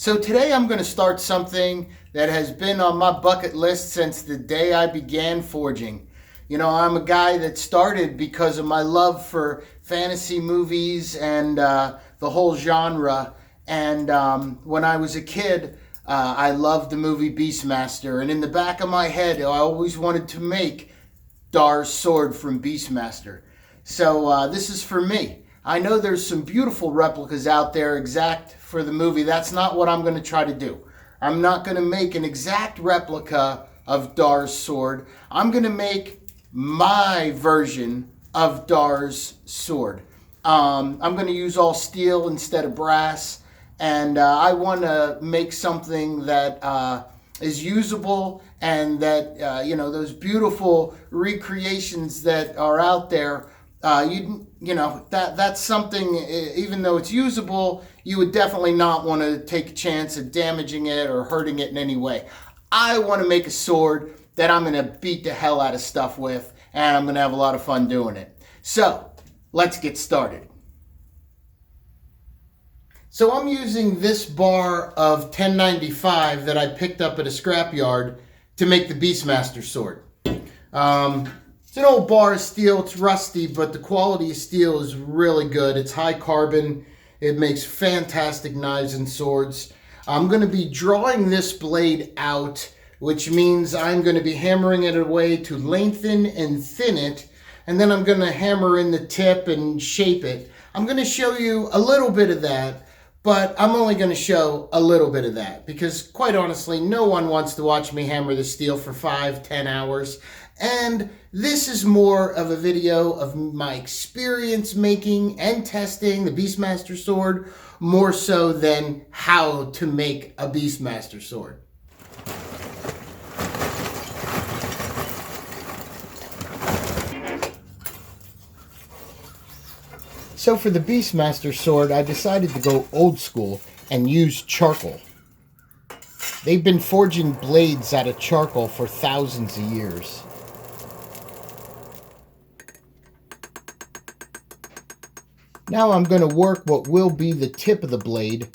So today I'm going to start something that has been on my bucket list since the day I began forging. You know, I'm a guy that started because of my love for fantasy movies and the whole genre. And when I was a kid, I loved the movie Beastmaster. And in the back of my head, I always wanted to make Dar's sword from Beastmaster. So this is for me. I know there's some beautiful replicas out there exact for the movie. That's not what I'm going to try to do. I'm not going to make an exact replica of Dar's sword. I'm going to make my version of Dar's sword. I'm going to use all steel instead of brass. And I want to make something that is usable and that, you know, those beautiful recreations that are out there. You know, that's something, even though it's usable, you would definitely not want to take a chance of damaging it or hurting it in any way. I want to make a sword that I'm going to beat the hell out of stuff with, and I'm going to have a lot of fun doing it. So, let's get started. So I'm using this bar of 1095 that I picked up at a scrapyard to make the Beastmaster sword. It's an old bar of steel. It's rusty, but the quality of steel is really good. It's high carbon. It makes fantastic knives and swords. I'm going to be drawing this blade out, which means I'm going to be hammering it away to lengthen and thin it, and then I'm going to hammer in the tip and shape it. I'm going to show you a little bit of that, but I'm only going to show a little bit of that because, quite honestly, no one wants to watch me hammer the steel for 5-10 hours. And this is more of a video of my experience making and testing the Beastmaster sword, more so than how to make a Beastmaster sword. So for the Beastmaster sword, I decided to go old school and use charcoal. They've been forging blades out of charcoal for thousands of years. Now I'm going to work what will be the tip of the blade.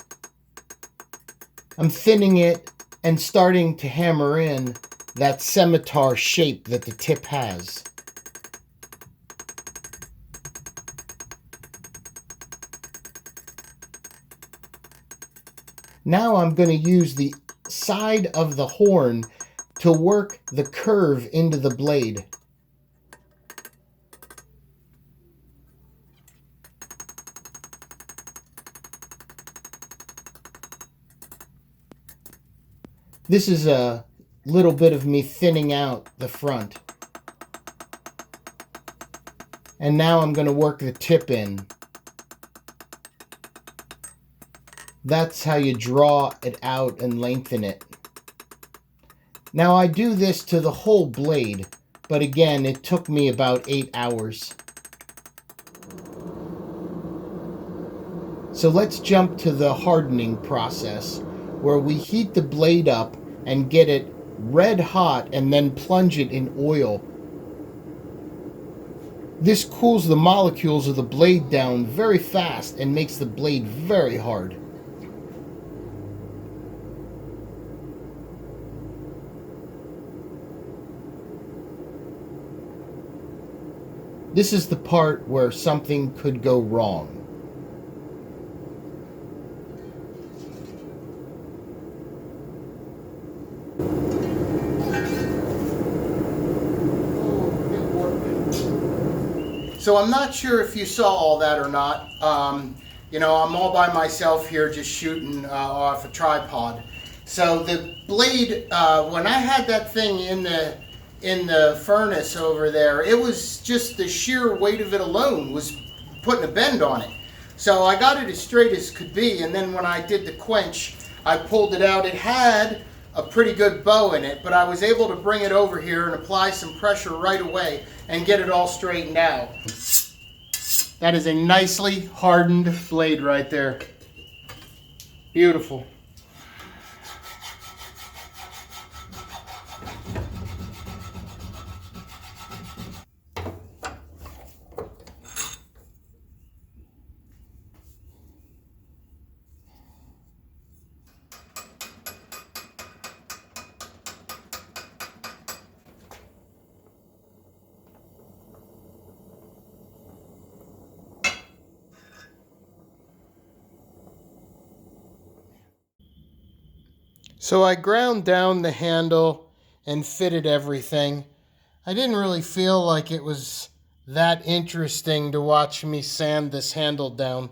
I'm thinning it and starting to hammer in that scimitar shape that the tip has. Now I'm going to use the side of the horn to work the curve into the blade. This is a little bit of me thinning out the front. And now I'm going to work the tip in. That's how you draw it out and lengthen it. Now I do this to the whole blade, but again, it took me about 8 hours. So let's jump to the hardening process, where we heat the blade up and get it red hot and then plunge it in oil. This cools the molecules of the blade down very fast and makes the blade very hard. This is the part where something could go wrong. So I'm not sure if you saw all that or not. You know, I'm all by myself here just shooting off a tripod. So the blade, when I had that thing in the furnace over there, it was just the sheer weight of it alone was putting a bend on it. So I got it as straight as could be, and then when I did the quench, I pulled it out. It had a pretty good bow in it, but I was able to bring it over here and apply some pressure right away and get it all straightened out. That is a nicely hardened blade right there. Beautiful. So I ground down the handle and fitted everything. I didn't really feel like it was that interesting to watch me sand this handle down,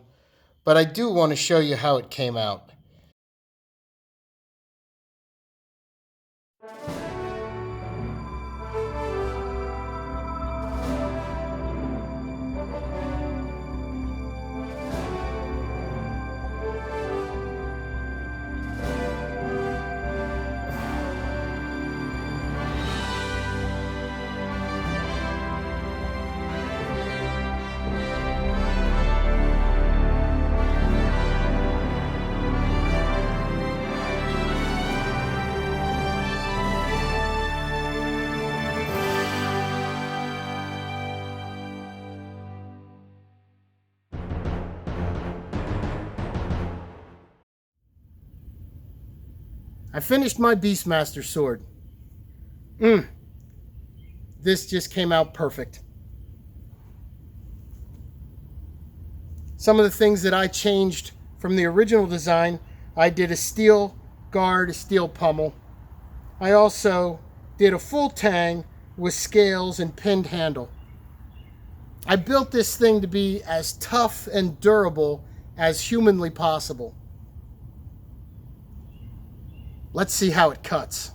but I do want to show you how it came out. I finished my Beastmaster sword. This just came out perfect. Some of the things that I changed from the original design, I did a steel guard, a steel pommel. I also did a full tang with scales and pinned handle. I built this thing to be as tough and durable as humanly possible. Let's see how it cuts.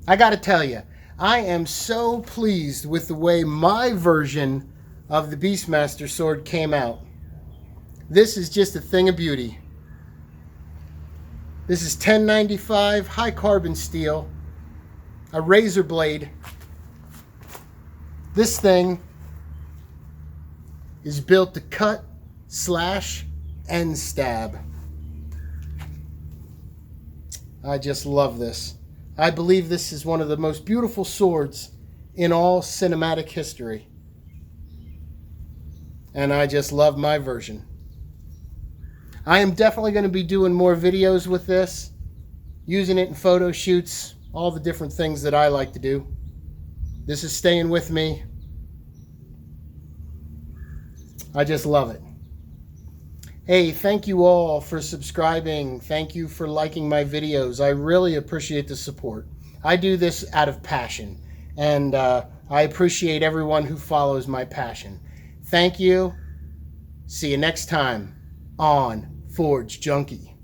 I gotta tell you, I am so pleased with the way my version of the Beastmaster sword came out. This is just a thing of beauty. This is 1095 high carbon steel, a razor blade. This thing is built to cut, slash, and stab. I just love this. I believe this is one of the most beautiful swords in all cinematic history. And I just love my version. I am definitely going to be doing more videos with this, using it in photo shoots, all the different things that I like to do. This is staying with me. I just love it. Hey, thank you all for subscribing. Thank you for liking my videos. I really appreciate the support. I do this out of passion, and I appreciate everyone who follows my passion. Thank you. See you next time on Forge Junkie.